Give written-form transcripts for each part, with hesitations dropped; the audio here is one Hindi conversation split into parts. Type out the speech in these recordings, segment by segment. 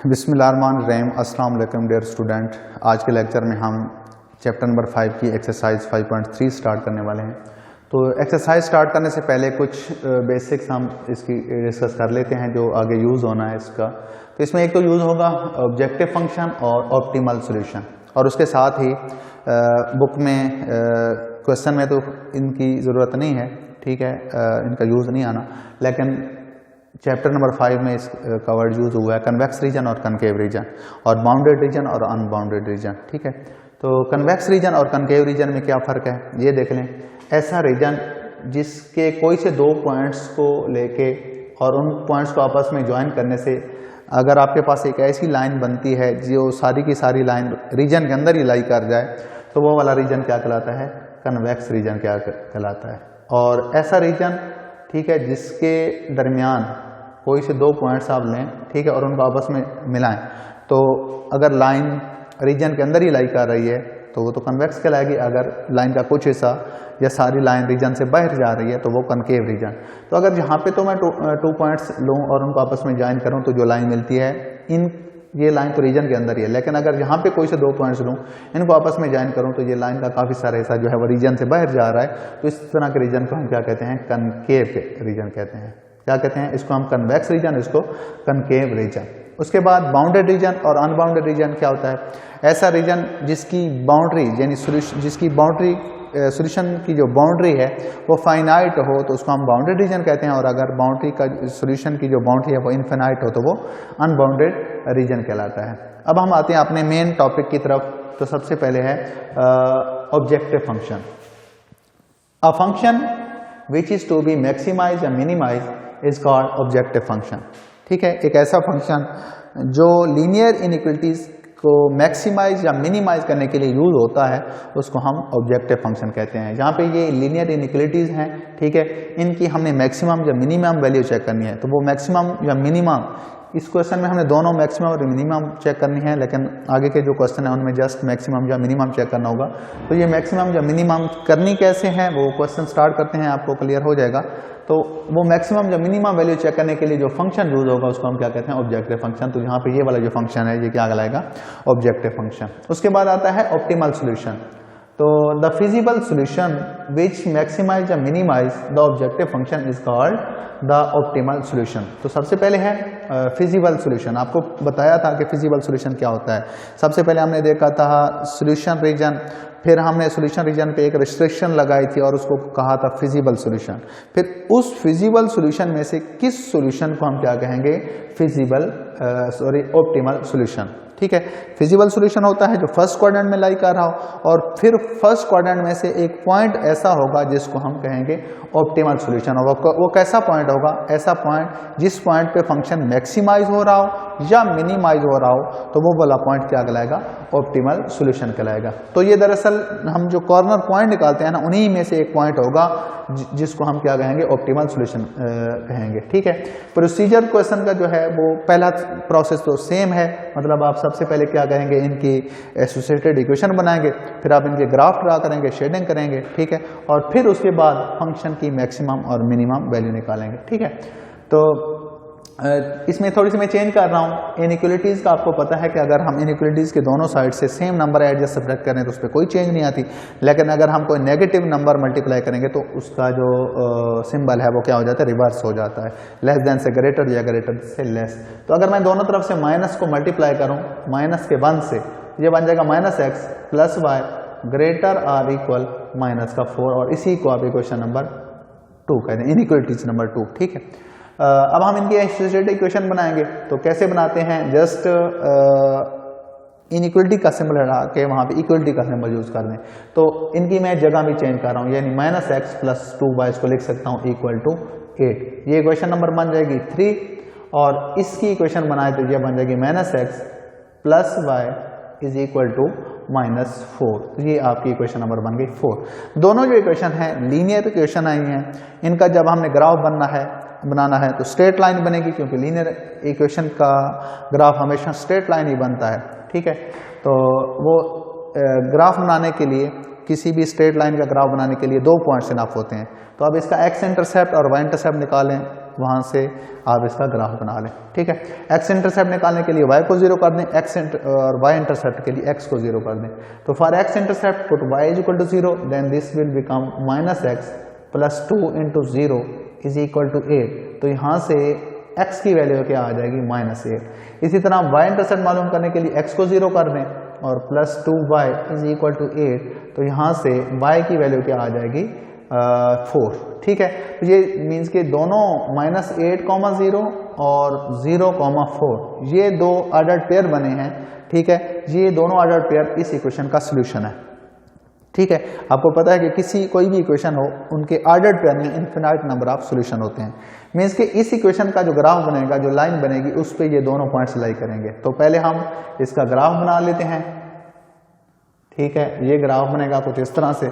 बिस्मिल्लाहिर्रहमानिर्रहीम। अस्सलाम वालेकुम डियर स्टूडेंट। आज के लेक्चर में हम चैप्टर नंबर 5 की एक्सरसाइज 5.3 स्टार्ट करने वाले हैं। तो एक्सरसाइज स्टार्ट करने से पहले कुछ बेसिक्स हम इसकी डिस्कस कर लेते हैं जो आगे यूज़ होना है इसका। तो इसमें एक तो यूज़ होगा ऑब्जेक्टिव फंक्शन और ऑप्टिमल सॉल्यूशन, और उसके साथ ही बुक में क्वेश्चन में तो इनकी ज़रूरत नहीं है, ठीक है, इनका यूज़ नहीं आना, लेकिन चैप्टर नंबर 5 में इसका वर्ड यूज हुआ है कन्वेक्स रीजन और कनकेव रीजन, और बाउंडेड रीजन और अनबाउंडेड रीजन, ठीक है। तो कन्वेक्स रीजन और कनकेव रीजन में क्या फ़र्क है ये देख लें। ऐसा रीजन जिसके कोई से दो पॉइंट्स को लेके और उन पॉइंट्स को आपस में ज्वाइन करने से अगर आपके पास एक ऐसी लाइन बनती है जो सारी की सारी लाइन रीजन के अंदर ही लाई कर जाए, तो वो वाला रीजन क्या कहलाता है, कन्वेक्स रीजन क्या कहलाता है। और ऐसा रीजन, ठीक है, जिसके दरमियान कोई से दो पॉइंट्स आप लें, ठीक है, और उनको आपस में मिलाएं, तो अगर लाइन रीजन के अंदर ही लाई कर रही है तो वो तो कन्वेक्स कहलाएगी। अगर लाइन का कुछ हिस्सा या सारी लाइन रीजन से बाहर जा रही है तो वो कनकेव रीजन। तो अगर यहाँ पे तो मैं टू पॉइंट्स लूँ और उनको आपस में ज्वाइन करूँ तो जो लाइन मिलती है, ये लाइन तो रीजन के अंदर ही है, लेकिन अगर यहाँ पे कोई से दो पॉइंट्स लूँ, इनको आपस में ज्वाइन करूँ तो ये लाइन का काफ़ी सारा हिस्सा जो है वो रीजन से बाहर जा रहा है, तो इस तरह के रीजन को हम क्या कहते हैं, कनकेव रीजन कहते हैं। क्या कहते हैं इसको हम, कन्वेक्स रीजन, इसको कनकेव रीजन। उसके बाद बाउंडेड रीजन और अनबाउंडेड रीजन क्या होता है, ऐसा रीजन जिसकी बाउंड्री यानी जिसकी बाउंड्री सॉल्यूशन की जो बाउंड्री है वो फाइनाइट हो तो उसको हम बाउंडेड रीजन कहते हैं, और अगर बाउंड्री का सॉल्यूशन की जो बाउंड्री है वो इनफिनाइट हो तो वो अनबाउंडेड रीजन कहलाता है। अब हम आते हैं अपने मेन टॉपिक की तरफ। तो सबसे पहले है objective function. A function which is to be maximise या minimise is called objective function, ठीक है। एक ऐसा फंक्शन जो लीनियर इनइक्वलिटीज को मैक्सिमाइज या मिनिमाइज करने के लिए यूज होता है उसको हम ऑब्जेक्टिव फंक्शन कहते हैं। जहाँ पे ये लीनियर इनइक्वलिटीज हैं, ठीक है, इनकी हमने मैक्सिमम या मिनिमम वैल्यू चेक करनी है। तो वो मैक्सिमम या मिनिमम, इस क्वेश्चन में हमने दोनों मैक्सिमम और मिनिमम चेक करनी है, लेकिन आगे के जो क्वेश्चन है उनमें जस्ट मैक्सिमम या मिनिमम चेक करना होगा। तो ये मैक्सिमम या मिनिमम करनी कैसे है वो क्वेश्चन स्टार्ट करते हैं, आपको क्लियर हो जाएगा। तो वो मैक्सिमम या मिनिमम वैल्यू चेक करने के लिए जो फंक्शन यूज होगा उसको हम क्या कहते हैं, ऑब्जेक्टिव फंक्शन। तो यहाँ पे ये वाला जो फंक्शन है ये क्या कहलाएगा, ऑब्जेक्टिव फंक्शन। उसके बाद आता है ऑप्टिमल सॉल्यूशन। तो the feasible solution which maximise या minimise the objective function is called the optimal solution. तो सबसे पहले है फिजिबल सॉल्यूशन। आपको बताया था कि फिजिबल सॉल्यूशन क्या होता है। सबसे पहले हमने देखा था सॉल्यूशन रीजन, फिर हमने सॉल्यूशन रीजन पे एक रिस्ट्रिक्शन लगाई थी और उसको कहा था फिजिबल सॉल्यूशन। फिर उस फिजिबल सॉल्यूशन में से किस सॉल्यूशन को हम क्या कहेंगे, ऑप्टिमल सॉल्यूशन, ठीक है। फिजिबल सॉल्यूशन होता है जो फर्स्ट क्वाड्रेंट में लाई कर रहा हो, और फिर फर्स्ट क्वाड्रेंट में से एक पॉइंट ऐसा होगा जिसको हम कहेंगे ऑप्टिमल सॉल्यूशन होगा। वो कैसा पॉइंट होगा, ऐसा पॉइंट जिस पॉइंट पे फंक्शन मैक्सिमाइज हो रहा हो या मिनिमाइज हो रहा हो, तो वो वाला पॉइंट क्या कहलाएगा, ऑप्टिमल सॉल्यूशन कहलाएगा। तो ये दरअसल हम जो कॉर्नर पॉइंट निकालते हैं ना, उन्हीं में से एक पॉइंट होगा जिसको हम क्या कहेंगे, ऑप्टिमल सॉल्यूशन कहेंगे, ठीक है। प्रोसीजर क्वेश्चन का जो है वो पहला प्रोसेस तो सेम है, मतलब आप सबसे पहले क्या करेंगे, इनकी एसोसिएटेड इक्वेशन बनाएंगे, फिर आप इनके ग्राफ ड्रा करेंगे, शेडिंग करेंगे, ठीक है, और फिर उसके बाद फंक्शन की मैक्सिमम और मिनिमम वैल्यू निकालेंगे, ठीक है। तो इसमें थोड़ी सी मैं चेंज कर रहा हूँ। इनइक्वलिटीज़ का आपको पता है कि अगर हम इनइक्वलिटीज़ के दोनों साइड से सेम नंबर ऐड या सब्ट्रैक्ट करें तो उस पर कोई चेंज नहीं आती, लेकिन अगर हम कोई नेगेटिव नंबर मल्टीप्लाई करेंगे तो उसका जो सिंबल है वो क्या हो जाता है, रिवर्स हो जाता है, लेस देन से ग्रेटर या ग्रेटर से लेस। तो अगर मैं दोनों तरफ से माइनस को मल्टीप्लाई करूँ, माइनस के 1 से, ये बन जाएगा -x + y greater or equal -4, और इसी को आप इक्वेशन नंबर 2 कहते हैं, इनइक्वलिटीज नंबर 2, ठीक है। अब हम इनकी एसोसिएटेड इक्वेशन बनाएंगे। तो कैसे बनाते हैं, जस्ट इनइक्वलिटी का सिंबल हटा के वहाँ पे इक्वलिटी का सिंबल यूज कर दें। तो इनकी मैं जगह भी चेंज कर रहा हूँ, यानी -x + 2y इसको लिख सकता हूँ = 8। ये इक्वेशन नंबर बन जाएगी 3, और इसकी इक्वेशन बनाए तो ये बन जाएगी -x + y = -4। तो ये आपकी इक्वेशन नंबर बन गई 4। दोनों जो इक्वेशन है लीनियर इक्वेशन आई हैं, इनका जब हमने ग्राफ बनाना है तो स्ट्रेट लाइन बनेगी, क्योंकि लीनियर इक्वेशन का ग्राफ हमेशा स्ट्रेट लाइन ही बनता है, ठीक है। तो वो ग्राफ बनाने के लिए, किसी भी स्ट्रेट लाइन का ग्राफ बनाने के लिए 2 पॉइंट्स इनफ होते हैं। तो अब इसका x इंटरसेप्ट और y इंटरसेप्ट निकालें, वहाँ से आप इसका ग्राफ बना लें। ठीक है, एक्स इंटरसेप्ट निकालने के लिए वाई को 0 कर दें, एक्स और वाई इंटरसेप्ट के लिए एक्स को 0 कर दें। तो for x intercept put y is equal to 0, then this will become -x + 2 × 0 = 8। तो यहाँ से x की वैल्यू क्या आ जाएगी, -8। इसी तरह y इंटरसेप्ट मालूम करने के लिए x को 0 कर दें और +2y = 8। तो यहाँ से y की वैल्यू क्या आ जाएगी, 4। ठीक है, तो ये मीन्स के दोनों -8, 0 और 0, 4 ये दो ऑर्डर्ड पेयर बने हैं। ठीक है, ये दोनों ऑर्डर्ड पेयर इस इक्वेशन का सोल्यूशन है। ठीक है, आपको पता है कि कोई भी इक्वेशन हो उनके ऑर्डर्ड पेयर में इनफिनाइट नंबर ऑफ सॉल्यूशन होते हैं। मीन्स कि इस इक्वेशन का जो ग्राफ बनेगा, जो लाइन बनेगी, उस पे ये दोनों पॉइंट्स लाई करेंगे। तो पहले हम इसका ग्राफ बना लेते हैं। ठीक है, ये ग्राफ बनेगा कुछ इस तरह से,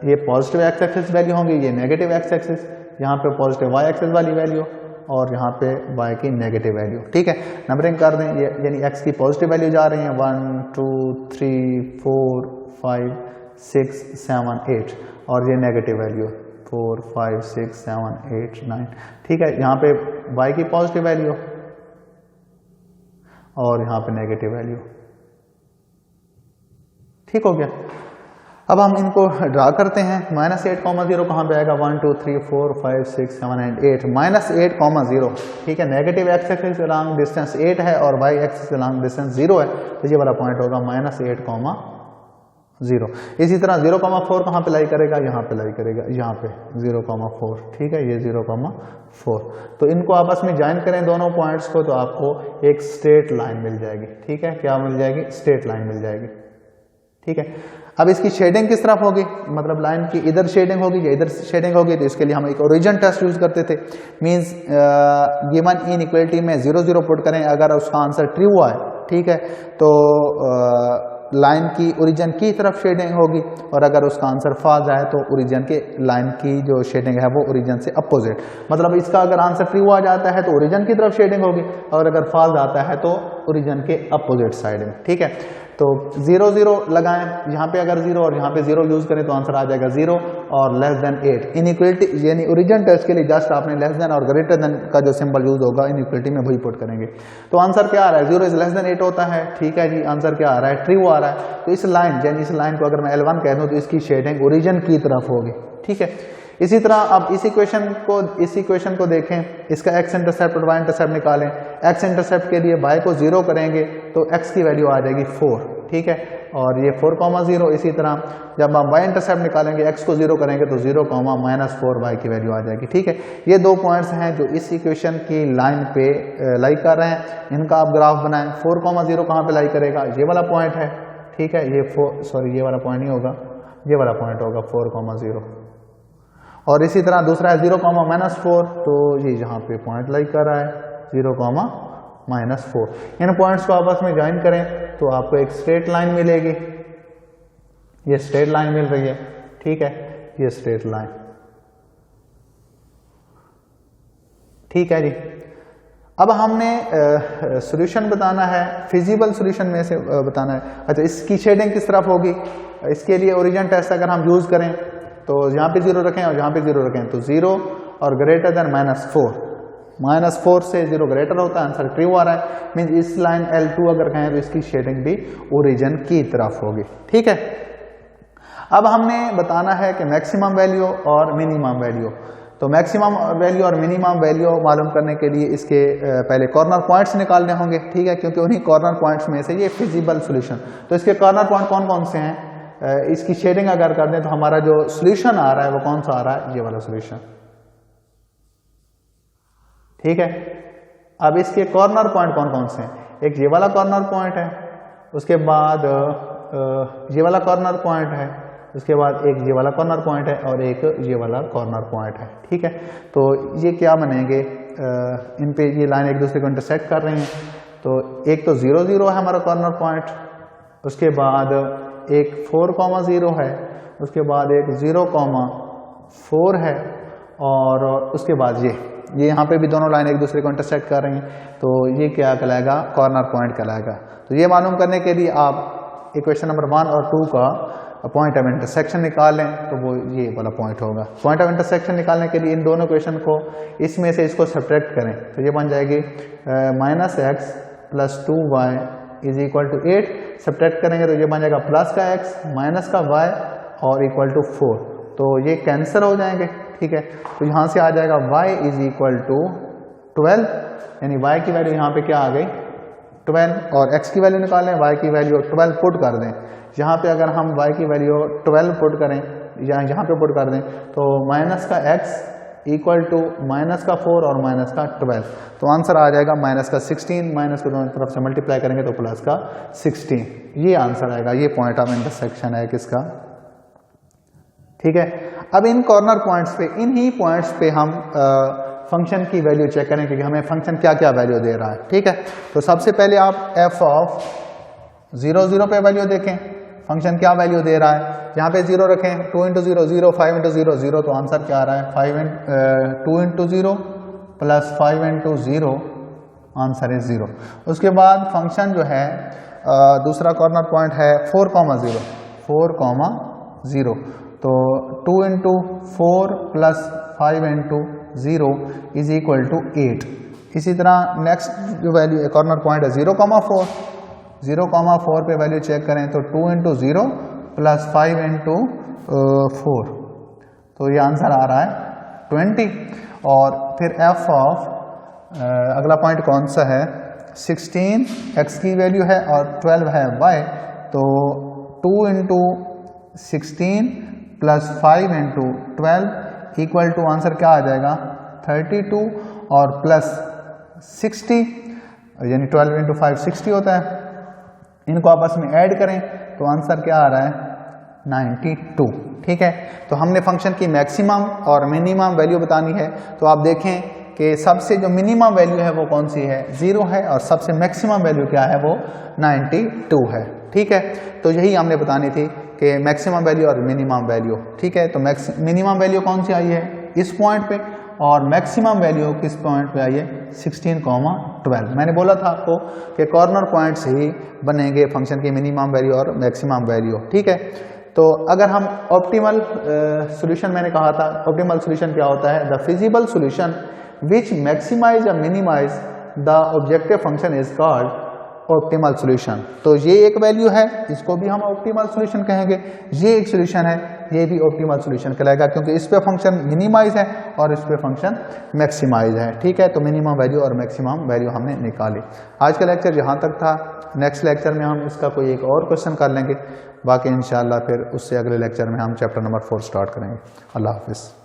ये पॉजिटिव एक्स एक्सिस वैल्यू होंगी, ये नेगेटिव एक्स एक्सिस, यहाँ पे पॉजिटिव वाई एक्सिस वाली वैल्यू और यहाँ पे y की नेगेटिव वैल्यू। ठीक है, नंबरिंग कर दें, ये यानी x की पॉजिटिव वैल्यू जा रही है 1 2 3 4 5 6 7 8 और ये नेगेटिव वैल्यू 4 5 6 7 8 9। ठीक है, यहाँ पे y की पॉजिटिव वैल्यू और यहाँ पे नेगेटिव वैल्यू। ठीक हो गया। अब हम इनको ड्रा करते हैं। -8, 0 कहाँ पे आएगा, 1 2 3 4 5 6 7 एंड 8, -8, 0। ठीक है, negative x axis along distance 8 है और वाई एक्सिस अलॉन्ग डिस्टेंस 0 है, तो ये वाला पॉइंट होगा -8, 0। इसी तरह 0, 4 कहाँ पे लाई करेगा, यहाँ पे लाई करेगा, यहाँ पे 0, 4। ठीक है, ये 0, 4। तो इनको आपस में ज्वाइन करें दोनों पॉइंट्स को, तो आपको एक स्ट्रेट लाइन मिल जाएगी। ठीक है, क्या मिल जाएगी, स्ट्रेट लाइन मिल जाएगी। ठीक है, अब इसकी शेडिंग किस तरफ होगी, मतलब लाइन की इधर शेडिंग होगी या इधर शेडिंग होगी, तो इसके लिए हम एक ओरिजिन टेस्ट यूज करते थे। मींस गिवन इनइक्वालिटी में 0 0 पुट करें, अगर उसका आंसर ट्रू है, ठीक है, तो लाइन की ओरिजिन की तरफ शेडिंग होगी, और अगर उसका आंसर फॉल्स आए तो ओरिजिन के लाइन की जो शेडिंग है वो ओरिजिन से अपोजिट, मतलब इसका अगर आंसर ट्रू आ जाता है तो ओरिजिन की तरफ शेडिंग होगी, और अगर फॉल्स आता है तो ओरिजिन के अपोजिट साइड में। ठीक है, तो 0 0 लगाएं, यहाँ पे अगर 0 और यहाँ पे 0 यूज करें तो आंसर आ जाएगा 0 और <8। इनइक्वालिटी यानी ओरिजिन टेस्ट के लिए जस्ट आपने < और ग्रेटर का जो सिंबल यूज होगा इनइक्वालिटी में वही पुट करेंगे। तो आंसर क्या आ रहा है, 0 = 8 होता है। ठीक है जी, आंसर क्या आ रहा है, ट्रू आ रहा है। तो इस लाइन यानी इस लाइन को अगर मैं L1 कह दूं तो इसकी शेडिंग ओरिजिन की तरफ होगी। ठीक है, इसी तरह अब इस इक्वेशन को देखें, इसका x इंटरसेप्ट और y इंटरसेप्ट निकालें। x इंटरसेप्ट के लिए y को 0 करेंगे तो x की वैल्यू आ जाएगी 4। ठीक है, और ये 4, 0। इसी तरह जब हम y इंटरसेप्ट निकालेंगे, x को 0 करेंगे तो 0, -4 y की वैल्यू आ जाएगी। ठीक है, ये दो पॉइंट्स हैं जो इस इक्वेशन की लाइन पे लाई कर रहे हैं, इनका आप ग्राफ बनाएं। 4, 0 कहाँ पे लाई करेगा, ये वाला पॉइंट है। ठीक है, ये वाला पॉइंट नहीं होगा, ये वाला पॉइंट होगा 4, 0। और इसी तरह दूसरा है 0, -4, तो ये यहाँ पे पॉइंट लाई कर रहा है 0, -4। इन पॉइंट्स को आपस में ज्वाइन करें तो आपको एक स्ट्रेट लाइन मिलेगी। ये स्ट्रेट लाइन मिल रही है। ठीक है, ये स्ट्रेट लाइन। ठीक है जी, अब हमने सॉल्यूशन बताना है, फिजिबल सॉल्यूशन में से बताना है। अच्छा, इसकी शेडिंग किस तरफ होगी, इसके लिए ओरिजिन टेस्ट अगर हम यूज करें तो यहाँ पे 0 रखें और यहाँ पे 0 रखें, तो 0 और ग्रेटर देन -4, -4 से 0 ग्रेटर होता है, आंसर ट्रू आ रहा है। मीन्स इस लाइन L2 अगर कहें तो इसकी शेडिंग भी ओरिजिन की तरफ होगी। ठीक है, अब हमने बताना है कि मैक्सिमम वैल्यू और मिनिमम वैल्यू। तो मैक्सिमम वैल्यू और मिनिमम वैल्यू मालूम करने के लिए इसके पहले कॉर्नर पॉइंट्स निकालने होंगे। ठीक है, क्योंकि उन्हीं कॉर्नर पॉइंट्स में से ये फिजिबल सॉल्यूशन। तो इसके कॉर्नर पॉइंट कौन कौन से हैं, इसकी शेडिंग अगर कर दें तो हमारा जो सॉल्यूशन आ रहा है वो कौन सा आ रहा है, ये वाला सॉल्यूशन। ठीक है, अब इसके कॉर्नर पॉइंट कौन कौन से हैं, एक ये वाला कॉर्नर पॉइंट है, उसके बाद ये वाला कॉर्नर पॉइंट है, उसके बाद एक ये वाला कॉर्नर पॉइंट है और एक ये वाला कॉर्नर पॉइंट है। ठीक है, तो ये क्या बनेंगे, इन पे ये लाइन एक दूसरे को इंटरसेक्ट कर रही हैं। तो एक तो 0 0 है हमारा कॉर्नर पॉइंट, उसके बाद एक 4, 0 है, उसके बाद एक 0, 4 है, और उसके बाद ये यहाँ पे भी दोनों लाइन एक दूसरे को इंटरसेक्ट कर रही हैं, तो ये क्या कहलाएगा, कॉर्नर पॉइंट कहलाएगा। तो ये मालूम करने के लिए आप इक्वेशन नंबर 1 और 2 का पॉइंट ऑफ इंटरसेक्शन निकालें तो वो ये वाला पॉइंट होगा। पॉइंट ऑफ इंटरसेक्शन निकालने के लिए इन दोनों क्वेश्चन को इसमें से इसको सब्ट्रैक्ट करें तो ये बन जाएगी -x + 2y = 8। सब्ट्रैक्ट करेंगे तो ये बन जाएगा प्लस का x माइनस का y और = 4। तो ये कैंसिल हो जाएंगे, ठीक है। तो यहाँ से आ जाएगा y = 12, यानी y की वैल्यू यहाँ पे क्या आ गई 12, और x की वैल्यू निकालें, y की वैल्यू 12 पुट कर दें। यहाँ पे अगर हम y की वैल्यू 12 पुट करें या यहाँ पे पुट कर दें तो माइनस का x = -4 और -12, तो आंसर आ जाएगा -16। माइनस को दोनों तरफ से मल्टीप्लाई करेंगे तो +16, ये आंसर आएगा। ये पॉइंट ऑफ इंटरसेक्शन है किसका, ठीक है। अब इन कॉर्नर पॉइंट्स पे, इन ही पॉइंट्स पे हम फंक्शन की वैल्यू चेक करें कि हमें फंक्शन क्या क्या वैल्यू दे रहा है, ठीक है। तो सबसे पहले आप f(0, 0) पे वैल्यू देखें, फंक्शन क्या वैल्यू दे रहा है। यहाँ पे 0 रखें, 2 × 0 0, 5 × 0 0, तो आंसर क्या आ रहा है 2 × 0 + 5 × 0, आंसर है 0। उसके बाद फंक्शन जो है दूसरा कॉर्नर पॉइंट है 4, 0, 4, 0, तो 2 × 4 + 5 × 0 = 8। इसी तरह नेक्स्ट जो वैल्यू कॉर्नर पॉइंट है 0,4, 0,4 पे वैल्यू चेक करें तो 2 × 0 + 5 × 4, तो ये आंसर आ रहा है 20। और फिर अगला पॉइंट कौन सा है 16, x की वैल्यू है और 12 है y, तो 2 × 16 + 5 × 12 = आंसर क्या आ जाएगा 32 और +60, यानी 12 × 5 60 होता है। इनको आपस में ऐड करें तो आंसर क्या आ रहा है 92, ठीक है। तो हमने फंक्शन की मैक्सिमम और मिनिमम वैल्यू बतानी है, तो आप देखें कि सबसे जो मिनिमम वैल्यू है वो कौन सी है 0 है, और सबसे मैक्सिमम वैल्यू क्या है वो 92 है, ठीक है। तो यही हमने बतानी थी कि मैक्सिमम वैल्यू और मिनिमम वैल्यू, ठीक है। तो मिनिमम वैल्यू कौन सी आई है इस पॉइंट पे, और मैक्सिमम वैल्यू किस पॉइंट पे आई है 16,12। मैंने बोला था आपको कि कॉर्नर पॉइंट से ही बनेंगे फंक्शन की मिनिमम वैल्यू और मैक्सिमम वैल्यू, ठीक है। तो अगर हम ऑप्टिमल सॉल्यूशन, मैंने कहा था ऑप्टिमल सॉल्यूशन क्या होता है, the feasible solution which maximise और minimise the objective function is called optimal solution. तो ये एक वैल्यू है, इसको भी हम ऑप्टिमल सॉल्यूशन कहेंगे। ये एक सॉल्यूशन है, ये भी ऑप्टिमल सॉल्यूशन कहलाएगा, क्योंकि इस पे फंक्शन मिनिमाइज है और इस पे फंक्शन मैक्सिमाइज है, ठीक है। तो मिनिमम वैल्यू और मैक्सिमम वैल्यू हमने निकाली। आज का लेक्चर यहाँ तक था। नेक्स्ट लेक्चर में हम इसका कोई एक और क्वेश्चन कर लेंगे, बाकी इंशाल्लाह फिर उससे अगले लेक्चर में हम चैप्टर नंबर 4 स्टार्ट करेंगे। अल्लाह हाफिज़।